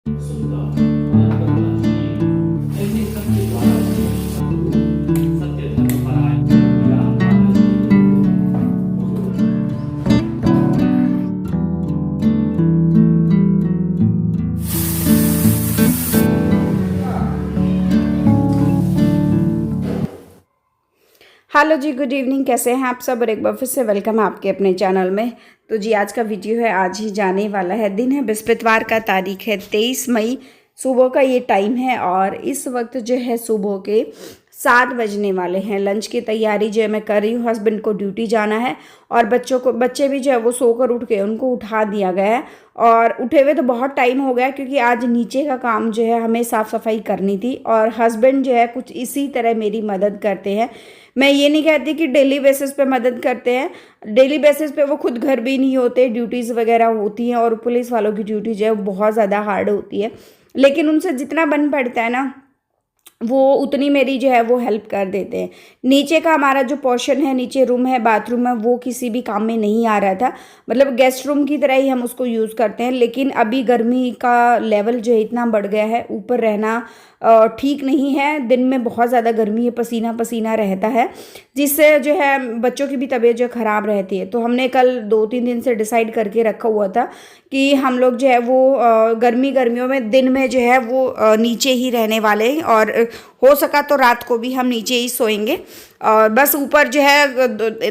맞습니다. 하나님과 같이 생생하게 말하시는 सत्य धर्म परायण या हेलो जी, गुड इवनिंग। कैसे हैं आप सब? और एक बार फिर से वेलकम है आपके अपने चैनल में। तो जी आज का वीडियो है, आज ही जाने वाला है। दिन है बृहस्पतिवार का, तारीख है 23 मई। सुबह का ये टाइम है और इस वक्त जो है सुबह के 7 बजने वाले हैं। लंच की तैयारी जो है मैं कर रही हूँ। हस्बैंड को ड्यूटी जाना है और बच्चे भी जो है वो सोकर उठ के उनको उठा दिया गया है। और उठे हुए तो बहुत टाइम हो गया क्योंकि आज नीचे का काम जो है हमें साफ़ सफाई करनी थी और हस्बैंड जो है कुछ इसी तरह मेरी मदद करते हैं। मैं ये नहीं कहती कि डेली बेसिस पे मदद करते हैं, डेली बेसिस पे वो खुद घर भी नहीं होते, ड्यूटीज़ वगैरह होती हैं और पुलिस वालों की ड्यूटी जो है वो बहुत ज़्यादा हार्ड होती है। लेकिन उनसे जितना बन पड़ता है ना, वो उतनी मेरी जो है वो हेल्प कर देते हैं। नीचे का हमारा जो पोर्शन है, नीचे रूम है, बाथरूम है, वो किसी भी काम में नहीं आ रहा था। मतलब गेस्ट रूम की तरह ही हम उसको यूज़ करते हैं। लेकिन अभी गर्मी का लेवल जो है इतना बढ़ गया है, ऊपर रहना ठीक नहीं है। दिन में बहुत ज़्यादा गर्मी है, पसीना पसीना रहता है, जिससे जो है बच्चों की भी तबीयत जो ख़राब रहती है। तो हमने कल 2-3 दिन से डिसाइड करके रखा हुआ था कि हम लोग जो है वो गर्मियों में दिन में जो है वो नीचे ही रहने वाले हैं और हो सका तो रात को भी हम नीचे ही सोएंगे। और बस ऊपर जो है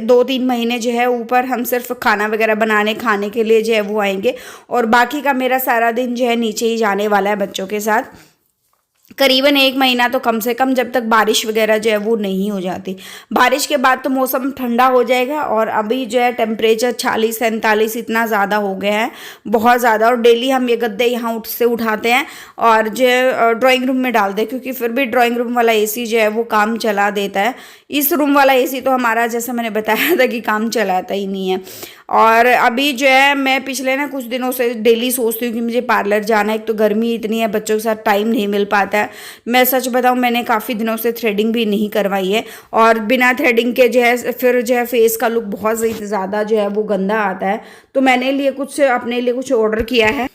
2-3 महीने जो है ऊपर हम सिर्फ खाना वगैरह बनाने खाने के लिए जो है वो आएंगे और बाकी का मेरा सारा दिन जो है नीचे ही जाने वाला है बच्चों के साथ। करीबन 1 महीना तो कम से कम, जब तक बारिश वगैरह जो है वो नहीं हो जाती। बारिश के बाद तो मौसम ठंडा हो जाएगा और अभी जो है टेम्परेचर 46-47 इतना ज़्यादा हो गया है, बहुत ज़्यादा। और डेली हम ये गद्दे यहाँ से उठाते हैं और जो है ड्राइंग रूम में डालते हैं क्योंकि फिर भी ड्राइंग रूम वाला एसी जो है वो काम चला देता है। इस रूम वाला एसी तो हमारा, जैसा मैंने बताया था, कि काम चलाता ही नहीं है। और अभी जो है मैं पिछले ना कुछ दिनों से डेली सोचती हूँ कि मुझे पार्लर जाना है। एक तो गर्मी इतनी है, बच्चों के साथ टाइम नहीं मिल पाता है। मैं सच बताऊँ, मैंने काफ़ी दिनों से थ्रेडिंग भी नहीं करवाई है और बिना थ्रेडिंग के जो है फिर जो है फेस का लुक बहुत ज़्यादा जो है वो गंदा आता है। तो मैंने अपने लिए कुछ ऑर्डर किया है।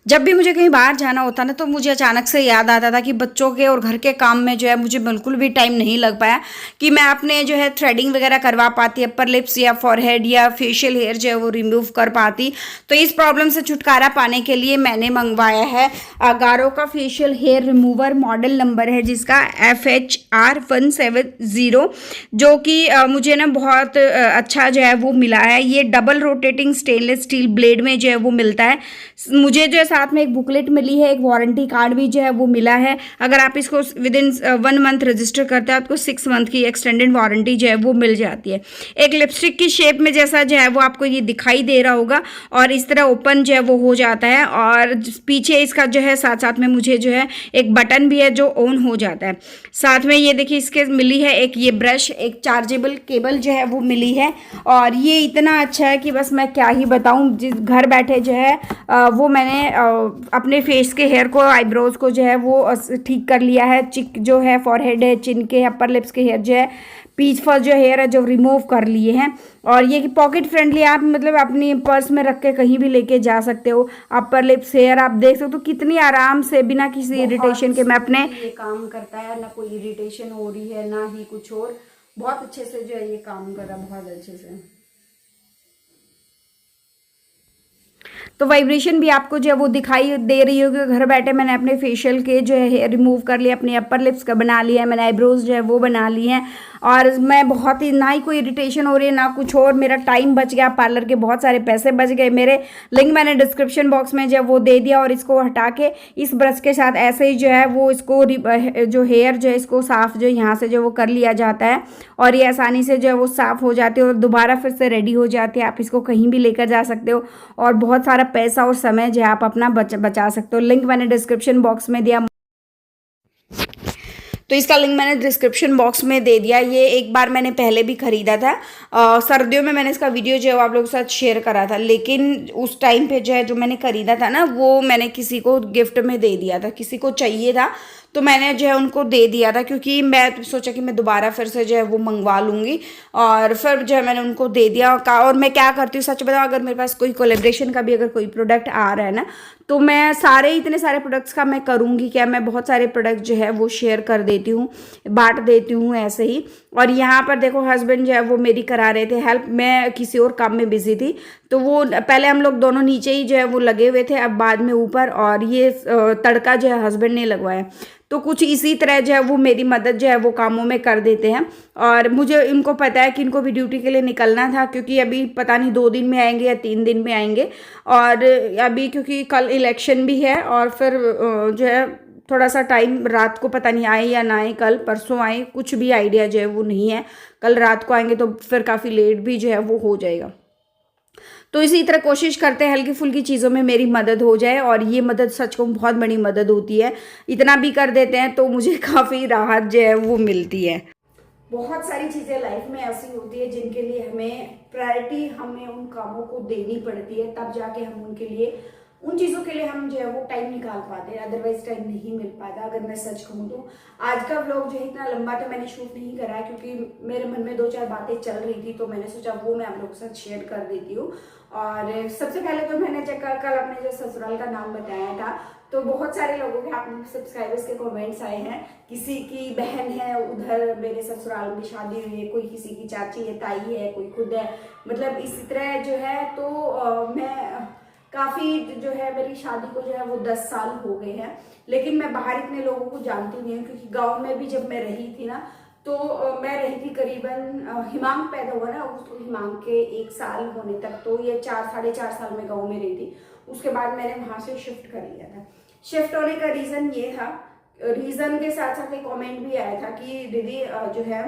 जब भी मुझे कहीं बाहर जाना होता ना, तो मुझे अचानक से याद आता था कि बच्चों के और घर के काम में जो है मुझे बिल्कुल भी टाइम नहीं लग पाया कि मैं अपने जो है थ्रेडिंग वगैरह करवा पाती, अपर लिप्स या फॉरहेड या फेशियल हेयर जो है वो रिमूव कर पाती। तो इस प्रॉब्लम से छुटकारा पाने के लिए मैंने मंगवाया है गारो का facial hair remover. Model number है जिसका FHR170, जो कि मुझे ना बहुत अच्छा जो है वो मिला है। ये double rotating stainless steel blade में जो है वो मिलता है। मुझे जो है साथ में एक बुकलेट मिली है, एक वारंटी कार्ड भी जो है वो मिला है। अगर आप इसको विद इन 1 मंथ रजिस्टर करते हैं, आपको 6 मंथ की एक्सटेंडेड वारंटी जो है वो मिल जाती है। एक लिपस्टिक की शेप में जैसा जो है वो आपको ये दिखाई दे रहा होगा और इस तरह ओपन जो है वो हो जाता है। और पीछे इसका जो है साथ साथ में मुझे जो है एक बटन भी है जो ऑन हो जाता है। साथ में ये देखिए इसके मिली है एक ये ब्रश, एक चार्जेबल केबल जो है वो मिली है। और ये इतना अच्छा है कि बस मैं क्या ही बताऊँ। जिस घर बैठे जो है वो मैंने अपने फेस के हेयर को, आईब्रोज़ को जो है वो ठीक कर लिया है। चिक जो है, फॉरहेड है, चिन के, अपर लिप्स के हेयर जो है, पीच फर्स्ट जो हेयर है जो रिमूव कर लिए हैं। और ये कि पॉकेट फ्रेंडली, आप मतलब अपनी पर्स में रख के कहीं भी लेके जा सकते हो। अपर लिप्स हेयर आप देख सकते हो कितनी आराम से, बिना किसी इरिटेशन के मैं अपने ये काम करता है। ना कोई इरिटेशन हो रही है ना ही कुछ और, बहुत अच्छे से जो है ये काम कर रहा है, बहुत अच्छे से। तो वाइब्रेशन भी आपको जो है वो दिखाई दे रही होगी। घर बैठे मैंने अपने फेशियल के जो है हेयर रिमूव कर लिया, अपने अपर लिप्स का बना लिया है, मैंने आईब्रोज जो है वो बना ली हैं। और मैं बहुत ही, ना ही कोई इरिटेशन हो रही है ना कुछ और। मेरा टाइम बच गया, पार्लर के बहुत सारे पैसे बच गए मेरे। लिंक मैंने डिस्क्रिप्शन बॉक्स में जो वो दे दिया। और इसको हटा के इस ब्रश के साथ ऐसे ही जो है वो इसको जो हेयर जो है इसको साफ़ जो यहाँ से जो वो कर लिया जाता है और ये आसानी से जो है वो साफ़ हो जाती है और दोबारा फिर से रेडी हो जाती है। आप इसको कहीं भी लेकर जा सकते हो और बहुत सारा पैसा और समय जो है आप अपना बचा सकते हो। लिंक मैंने डिस्क्रिप्शन बॉक्स में दिया, तो इसका लिंक मैंने डिस्क्रिप्शन बॉक्स में दे दिया। ये एक बार मैंने पहले भी ख़रीदा था, सर्दियों में मैंने इसका वीडियो जो है आप लोगों के साथ शेयर करा था। लेकिन उस टाइम पे जो है जो मैंने ख़रीदा था ना, वो मैंने किसी को गिफ्ट में दे दिया था, किसी को चाहिए था तो मैंने जो है उनको दे दिया था। क्योंकि मैं सोचा कि मैं दोबारा फिर से जो है वो मंगवा लूँगी और फिर जो है मैंने उनको दे दिया। और मैं क्या करती हूँ सच बताऊँ, अगर मेरे पास कोई कोलेब्रेशन का भी अगर कोई प्रोडक्ट आ रहा है ना, तो मैं इतने सारे प्रोडक्ट्स का मैं करूँगी क्या, मैं बहुत सारे प्रोडक्ट जो है वो शेयर कर देती हूँ, बांट देती हूँ ऐसे ही। और यहाँ पर देखो हस्बैंड जो है वो मेरी करा रहे थे हेल्प, मैं किसी और काम में बिजी थी, तो वो पहले हम लोग दोनों नीचे ही जो है वो लगे हुए थे, अब बाद में ऊपर, और ये तड़का जो है हस्बैंड ने लगवाया। तो कुछ इसी तरह जो है वो मेरी मदद जो है वो कामों में कर देते हैं। और मुझे इनको पता है कि इनको भी ड्यूटी के लिए निकलना था, क्योंकि अभी पता नहीं 2 दिन में आएंगे या 3 दिन में आएंगे। और अभी क्योंकि कल इलेक्शन भी है, और फिर जो है थोड़ा सा टाइम, रात को पता नहीं आए या ना आए, कल परसों आए, कुछ भी आइडिया जो है वो नहीं है। कल रात को आएंगे तो फिर काफ़ी लेट भी जो है वो हो जाएगा। तो इसी तरह कोशिश करते हैं हल्की फुल्की चीज़ों में मेरी मदद हो जाए, और ये मदद सच को बहुत बड़ी मदद होती है। इतना भी कर देते हैं तो मुझे काफ़ी राहत जो है वो मिलती है। बहुत सारी चीज़ें लाइफ में ऐसी होती है जिनके लिए हमें प्रायोरिटी, हमें उन कामों को देनी पड़ती है, तब जाके हम उनके लिए, उन चीज़ों के लिए हम जो है वो टाइम निकाल पाते हैं, अदरवाइज टाइम नहीं मिल पाता। अगर मैं सच कहूँ तो आज का व्लॉग जो है इतना लंबा तो मैंने शूट नहीं करा है, क्योंकि मेरे मन में 2-4 बातें चल रही थी, तो मैंने सोचा वो मैं आप लोगों के साथ शेयर कर देती हूँ। और सबसे पहले तो मैंने कल अपने जो ससुराल का नाम बताया था, तो बहुत सारे लोगों के अपने सब्सक्राइबर्स के कमेंट्स आए हैं। किसी की बहन है उधर मेरे ससुराल में शादी हुई है, कोई किसी की चाची है, ताई है, कोई खुद है, मतलब इसी तरह जो है। तो मैं काफ़ी जो है, मेरी शादी को जो है वो 10 साल हो गए हैं, लेकिन मैं बाहर इतने लोगों को जानती नहीं हूँ, क्योंकि गाँव में भी जब मैं रही थी ना, तो मैं रही थी करीबन, हिमांक पैदा हुआ ना, उसको हिमांक के 1 साल होने तक, तो ये 4-4.5 साल में गाँव में रही थी। उसके बाद मैंने वहाँ से शिफ्ट कर लिया था। शिफ्ट होने का रीज़न ये था, रीज़न के साथ साथ एक कमेंट भी आया था कि दीदी जो है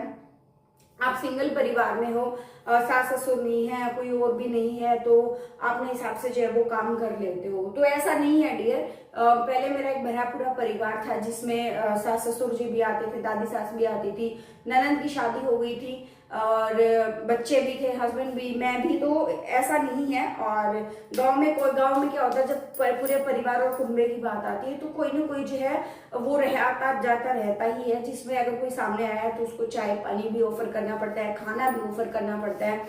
आप सिंगल परिवार में हो, सास ससुर नहीं है, कोई और भी नहीं है, तो अपने हिसाब से जो है वो काम कर लेते हो। तो ऐसा नहीं है डियर। पहले मेरा एक भरा पूरा परिवार था, जिसमें सास ससुर जी भी आते थे, दादी सास भी आती थी, ननद की शादी हो गई थी, और बच्चे भी थे, हस्बैंड भी, मैं भी, तो ऐसा नहीं है। और गांव में क्या होता है, जब पूरे परिवार और कुंबे की बात आती है, तो कोई ना कोई जो है वो आता जाता रहता ही है, जिसमें अगर कोई सामने आया है तो उसको चाय पानी भी ऑफर करना पड़ता है, खाना भी ऑफर करना पड़ता है,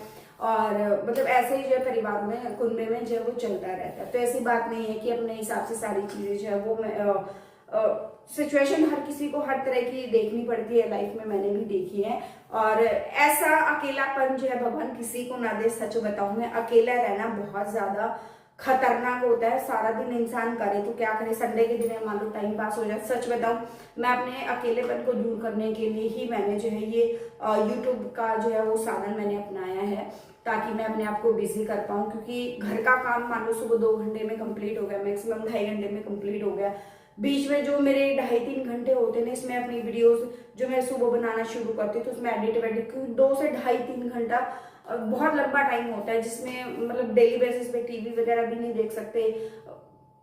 और मतलब ऐसे ही जो है परिवार में, कुंबे में जो है वो चलता रहता है। तो ऐसी बात नहीं है कि अपने हिसाब से सारी चीजें जो है वो सिचुएशन हर किसी को हर तरह की देखनी पड़ती है लाइफ में, मैंने भी देखी है। और ऐसा अकेलापन जो है भगवान किसी को ना दे। सच बताऊं, मैं अकेला रहना बहुत ज्यादा खतरनाक होता है। सारा दिन इंसान करे तो क्या करे, संडे के दिन मान लो टाइम पास हो जाए। सच बताऊं, मैं अपने अकेलेपन को दूर करने के लिए ही मैंने जो है ये यूट्यूब का जो है वो साधन मैंने अपनाया है, ताकि मैं अपने आप को बिजी कर पाऊँ। क्योंकि घर का काम मान लो सुबह 2 घंटे में कंप्लीट हो गया, मैक्सिमम 2.5 घंटे में कंप्लीट हो गया। बीच में जो मेरे 2.5-3 घंटे होते हैं, इसमें अपनी वीडियोस जो मैं सुबह बनाना शुरू करती हूँ, तो उसमें एडिट 2 से 2.5-3 घंटा बहुत लंबा टाइम होता है, जिसमें मतलब डेली बेसिस पे टीवी वगैरह भी नहीं देख सकते,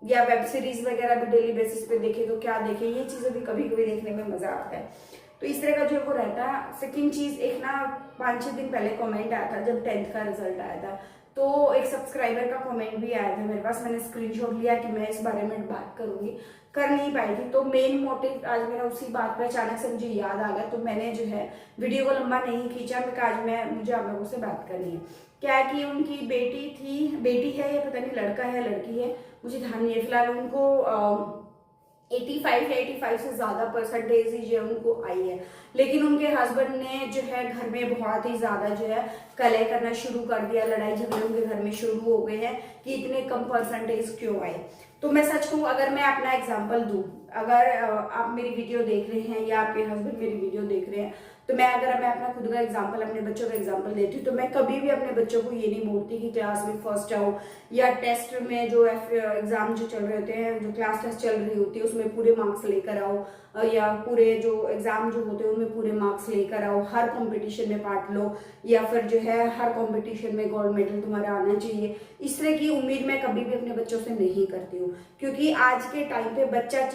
या वेब सीरीज वगैरह भी डेली बेसिस पे देखे तो क्या देखे, ये चीजें भी कभी कभी देखने में मजा आता है। तो इस तरह का जो वो रहता है। सेकंड चीज, एक ना 5-6 दिन पहले कमेंट आया था जब 10th का रिजल्ट आया था, तो एक सब्सक्राइबर का कमेंट भी आया था मेरे पास। मैंने स्क्रीनशॉट लिया कि मैं इस बारे में बात करूंगी, कर नहीं पाई थी। तो मेन मोटिव आज मेरा उसी बात पे अचानक से मुझे याद आ गया, तो मैंने जो है वीडियो को लंबा नहीं खींचा। मैं आज मुझे आप लोगों से बात करनी है। क्या है कि उनकी बेटी है या पता नहीं लड़का है लड़की है, मुझे ध्यान नहीं है। फिलहाल उनको 85 या 85 से ज्यादा परसेंटेज ही जो है उनको आई है, लेकिन उनके हस्बैंड ने जो है घर में बहुत ही ज्यादा जो है कलह करना शुरू कर दिया, लड़ाई झगड़े उनके घर में शुरू हो गए हैं कि इतने कम परसेंटेज क्यों आए। तो मैं सच कहूँ, अगर मैं अपना एग्जाम्पल दूं, अगर आप मेरी वीडियो देख रहे हैं या आपके हस्बैंड मेरी वीडियो देख रहे हैं, तो मैं अपना खुद का एग्जाम्पल, अपने बच्चों का एग्जाम्पल देती हूँ, तो मैं कभी भी अपने बच्चों को ये नहीं बोलती कि क्लास में फर्स्ट आओ, या टेस्ट में जो एग्जाम जो चल रहे होते हैं, जो क्लास टेस्ट चल रही होती है उसमें पूरे मार्क्स लेकर आओ, या पूरे जो एग्जाम जो होते हैं उनमें पूरे मार्क्स लेकर आओ, हर कंपटीशन में पार्ट लो, या फिर जो है हर कंपटीशन में गोल्ड मेडल तुम्हारा आना चाहिए। इस तरह की उम्मीद मैं कभी भी अपने बच्चों से नहीं करती हूँ, क्योंकि आज के टाइम पे अगर बच्चा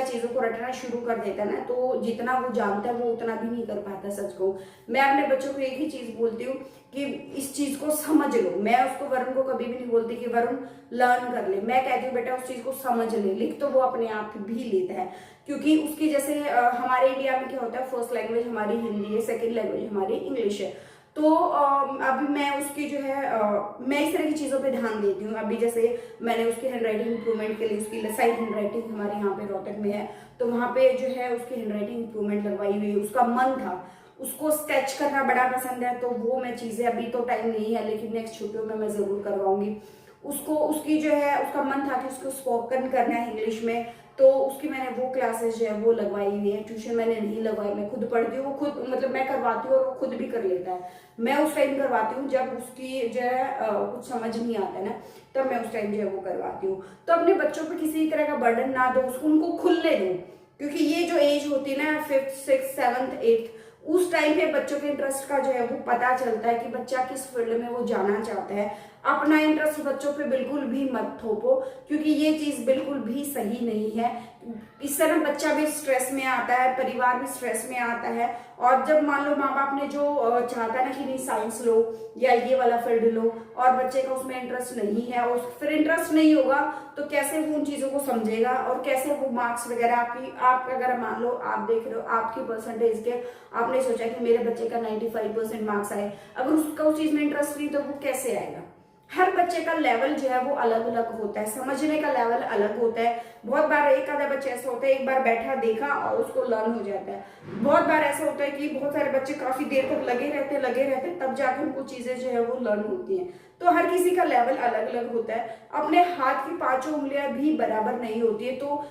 चीजों को रटना शुरू कर देता है ना, तो जितना वो जानता है वो उतना भी नहीं कर पाता। सच को मैं अपने बच्चों को एक ही चीज बोलती हूँ कि इस चीज को समझ लो। मैं उसको, वरुण को कभी भी नहीं बोलती कि वरुण लर्न कर ले, मैं कहती हूँ बेटा उस चीज को समझ ले। लिख तो वो अपने आप भी लेता है, क्योंकि उसकी जैसे हमारे इंडिया में क्या होता है, फर्स्ट लैंग्वेज हमारी हिंदी है, सेकेंड लैंग्वेज हमारी इंग्लिश है। तो अभी मैं उसकी जो है मैं इस तरह की चीज़ों पे ध्यान देती हूँ। अभी जैसे मैंने उसकी हैंडराइटिंग इंप्रूवमेंट के लिए, उसकी साइड हैंडराइटिंग हमारे यहाँ पे रोहतक में है, तो वहाँ पे जो है उसकी हैंडराइटिंग इंप्रूवमेंट लगवाई हुई है। उसका मन था, उसको स्केच करना बड़ा पसंद है, तो वो मैं चीज़ें, अभी तो टाइम नहीं है लेकिन नेक्स्ट छुट्टियों में मैं ज़रूर करवाऊंगी उसको। उसकी जो है उसका मन था कि उसको स्पोकन करना है इंग्लिश में, तो उसकी मैंने वो क्लासेस जो है वो लगवाई हुई है। ट्यूशन मैंने नहीं लगवाई, मैं खुद पढ़ती हूँ, वो खुद मतलब मैं करवाती हूँ और वो खुद भी कर लेता है। मैं उस टाइम करवाती हूँ जब उसकी जो है कुछ समझ नहीं आता है ना, तब मैं उस टाइम जो है वो करवाती हूँ। तो अपने बच्चों पर किसी तरह का बर्डन ना दो, उसको उनको खुलने दो, क्योंकि ये जो एज होती है ना 5th 6th 7th 8th, उस टाइम पे बच्चों के इंटरेस्ट का जो है वो पता चलता है कि बच्चा किस फील्ड में वो जाना चाहता है। अपना इंटरेस्ट बच्चों पे बिल्कुल भी मत थोपो, क्योंकि ये चीज बिल्कुल भी सही नहीं है। इस तरह बच्चा भी स्ट्रेस में आता है, परिवार भी स्ट्रेस में आता है। और जब मान लो माँ बाप ने जो चाहता है ना कि नहीं साइंस लो या ये वाला फील्ड लो, और बच्चे का उसमें इंटरेस्ट नहीं है और फिर इंटरेस्ट नहीं होगा, तो कैसे वो उन चीजों को समझेगा और कैसे वो मार्क्स वगैरह आप अगर मान लो आप देख रहे हो आपकी परसेंटेज के, आपने सोचा कि मेरे बच्चे का 95% मार्क्स आए, अगर उसका उस चीज में इंटरेस्ट नहीं तो वो कैसे आएगा। हर बच्चे का लेवल जो है वो अलग अलग होता है, समझने का लेवल अलग होता है। बहुत बार एक आधा बच्चे ऐसा होता है, एक बार बैठा देखा और उसको लर्न हो जाता है। बहुत बार ऐसा होता है कि बहुत सारे बच्चे काफी देर तक लगे रहते तब जाकर उनको चीजें जो है वो लर्न होती हैं। तो हर किसी का लेवल अलग अलग होता है। अपने हाथ की 5 उंगलियां भी बराबर नहीं होती है, तो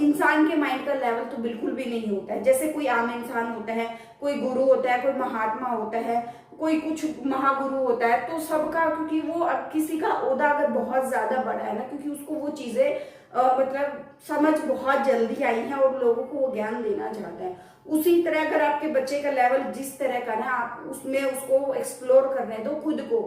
इंसान के माइंड का लेवल तो बिल्कुल भी नहीं होता है। जैसे कोई आम इंसान होता है, कोई गुरु होता है, कोई महात्मा होता है, कोई कुछ महागुरु होता है, तो सबका, क्योंकि वो किसी का ओहदा अगर बहुत ज्यादा बड़ा है ना, क्योंकि उसको वो चीजें मतलब समझ बहुत जल्दी आई है और लोगों को वो ज्ञान देना चाहता है। उसी तरह अगर आपके बच्चे का लेवल जिस तरह का ना, आप उसमें उसको एक्सप्लोर करने दो खुद को।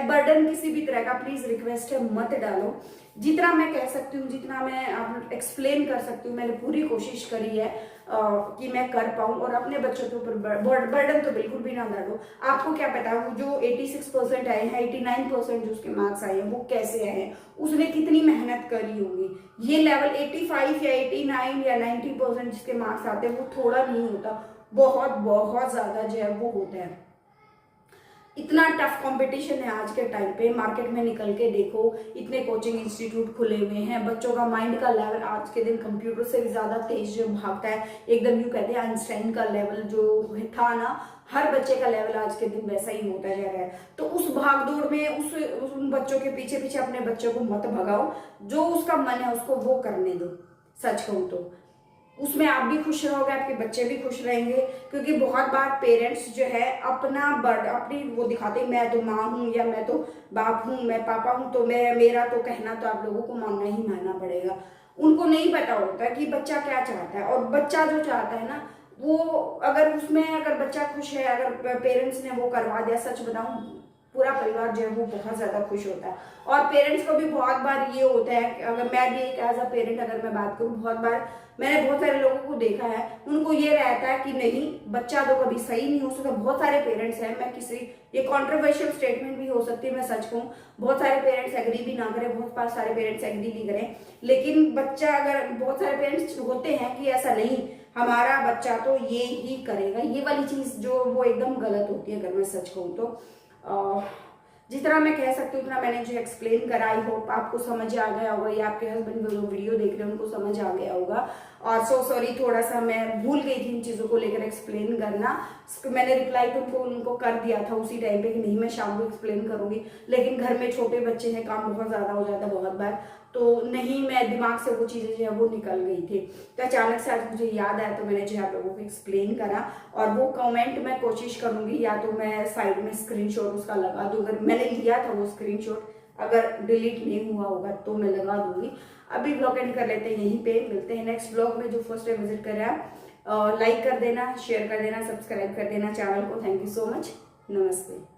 बर्डन किसी भी तरह का, प्लीज रिक्वेस्ट है, मत डालो। जितना मैं कह सकती हूँ, जितना मैं एक्सप्लेन कर सकती हूँ, मैंने पूरी कोशिश करी है कि मैं कर पाऊँ। और अपने बच्चों के ऊपर बर्डन तो बिल्कुल भी ना डालो। आपको क्या पता वो जो 86% आए हैं, 89% जो उसके मार्क्स आए हैं, वो कैसे आए हैं, उसने कितनी मेहनत करी होगी। ये लेवल 85 या 89 या 90% जिसके मार्क्स आते हैं वो थोड़ा नहीं होता, बहुत बहुत ज्यादा जो है वो होता है। इतना टफ कंपटीशन है आज के टाइम पे, मार्केट में निकल के देखो, इतने कोचिंग इंस्टीट्यूट खुले हुए हैं। बच्चों का माइंड का लेवल आज के दिन कंप्यूटर से भी ज्यादा तेज भागता है, एकदम यूं कहते हैं आइंस्टाइन का लेवल जो था ना, हर बच्चे का लेवल आज के दिन वैसा ही होता जा रहा है। तो उस भागदौड़ में उन बच्चों के पीछे पीछे अपने बच्चों को मत भगाओ, जो उसका मन है उसको वो करने दो। सच कहूं तो उसमें आप भी खुश रहोगे, आपके बच्चे भी खुश रहेंगे। क्योंकि बहुत बार पेरेंट्स जो है अपनी वो दिखाते हैं, मैं तो माँ हूँ या मैं तो बाप हूँ, मैं पापा हूँ, तो मेरा तो कहना तो आप लोगों को मानना पड़ेगा। उनको नहीं पता होता कि बच्चा क्या चाहता है, और बच्चा जो चाहता है ना, वो अगर उसमें अगर बच्चा खुश है, अगर पेरेंट्स ने वो करवा दिया, सच बताऊं पूरा परिवार जो है वो बहुत ज्यादा खुश होता है। और पेरेंट्स को भी बहुत बार ये होता है, अगर मैं भी एक एज अ पेरेंट अगर मैं बात करूं, बहुत बार मैंने बहुत सारे लोगों को देखा है, उनको ये रहता है कि नहीं बच्चा तो कभी सही नहीं हो सकता। बहुत सारे पेरेंट्स हैं, मैं किसी ये कॉन्ट्रोवर्शियल स्टेटमेंट भी हो सकती है, मैं सच कहूं, बहुत सारे पेरेंट्स एग्री भी ना करें, बहुत सारे पेरेंट्स एग्री भी करें, लेकिन बच्चा अगर बहुत सारे पेरेंट्स होते हैं कि ऐसा नहीं, हमारा बच्चा तो ये ही करेगा, ये वाली चीज जो वो एकदम गलत होती है अगर मैं सच कहूँ तो। जितना मैं कह सकती हूँ उतना मैंने जो एक्सप्लेन करा, आई होप आपको समझ आ गया होगा, या आपके हस्बैंड जो वीडियो देख रहे हैं उनको समझ आ गया होगा। और सॉरी थोड़ा सा मैं भूल गई थी इन चीज़ों को लेकर एक्सप्लेन करना। मैंने रिप्लाई तो उनको कर दिया था उसी टाइम पे कि नहीं मैं शाम को एक्सप्लेन करूंगी, लेकिन घर में छोटे बच्चे हैं, काम बहुत ज़्यादा हो जाता है बहुत बार, तो नहीं मैं दिमाग से वो चीज़ें जो है वो निकल गई थी। तो अचानक से आज मुझे याद आया तो मैंने जो है आप लोगों को एक्सप्लेन करा। और वो कमेंट मैं कोशिश करूंगी या तो मैं साइड में स्क्रीनशॉट उसका लगा दूँ, अगर मैंने लिया था वो स्क्रीनशॉट, अगर डिलीट नहीं हुआ होगा तो मैं लगा दूंगी। अभी ब्लॉग एंड कर लेते हैं यहीं पे, मिलते हैं नेक्स्ट ब्लॉग में। जो फर्स्ट टाइम विजिट कर रहा है लाइक कर देना, शेयर कर देना, सब्सक्राइब कर देना चैनल को। थैंक यू सो मच, नमस्ते।